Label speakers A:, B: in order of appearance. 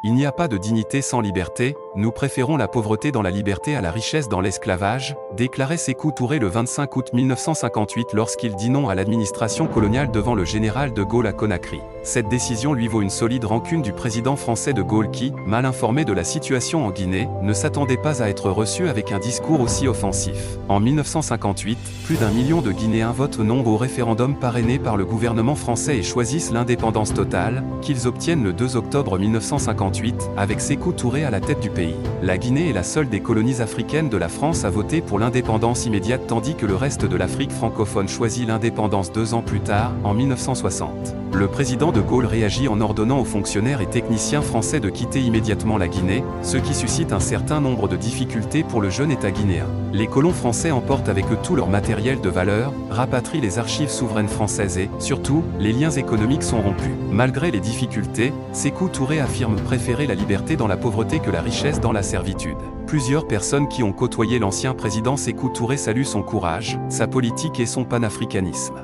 A: Il n'y a pas de dignité sans liberté, nous préférons la pauvreté dans la liberté à la richesse dans l'esclavage, déclarait Sékou Touré le 25 août 1958 lorsqu'il dit non à l'administration coloniale devant le général de Gaulle à Conakry. Cette décision lui vaut une solide rancune du président français de Gaulle qui, mal informé de la situation en Guinée, ne s'attendait pas à être reçu avec un discours aussi offensif. En 1958, plus d'1 million de Guinéens votent non au référendum parrainé par le gouvernement français et choisissent l'indépendance totale, qu'ils obtiennent le 2 octobre 1958, avec Sékou Touré à la tête du pays. La Guinée est la seule des colonies africaines de la France à voter pour l'indépendance immédiate tandis que le reste de l'Afrique francophone choisit l'indépendance 2 ans plus tard, en 1960. Le président de Gaulle réagit en ordonnant aux fonctionnaires et techniciens français de quitter immédiatement la Guinée, ce qui suscite un certain nombre de difficultés pour le jeune État guinéen. Les colons français emportent avec eux tout leur matériel de valeur, rapatrient les archives souveraines françaises et, surtout, les liens économiques sont rompus. Malgré les difficultés, Sékou Touré affirme préférer la liberté dans la pauvreté que la richesse dans la servitude. Plusieurs personnes qui ont côtoyé l'ancien président Sékou Touré saluent son courage, sa politique et son panafricanisme.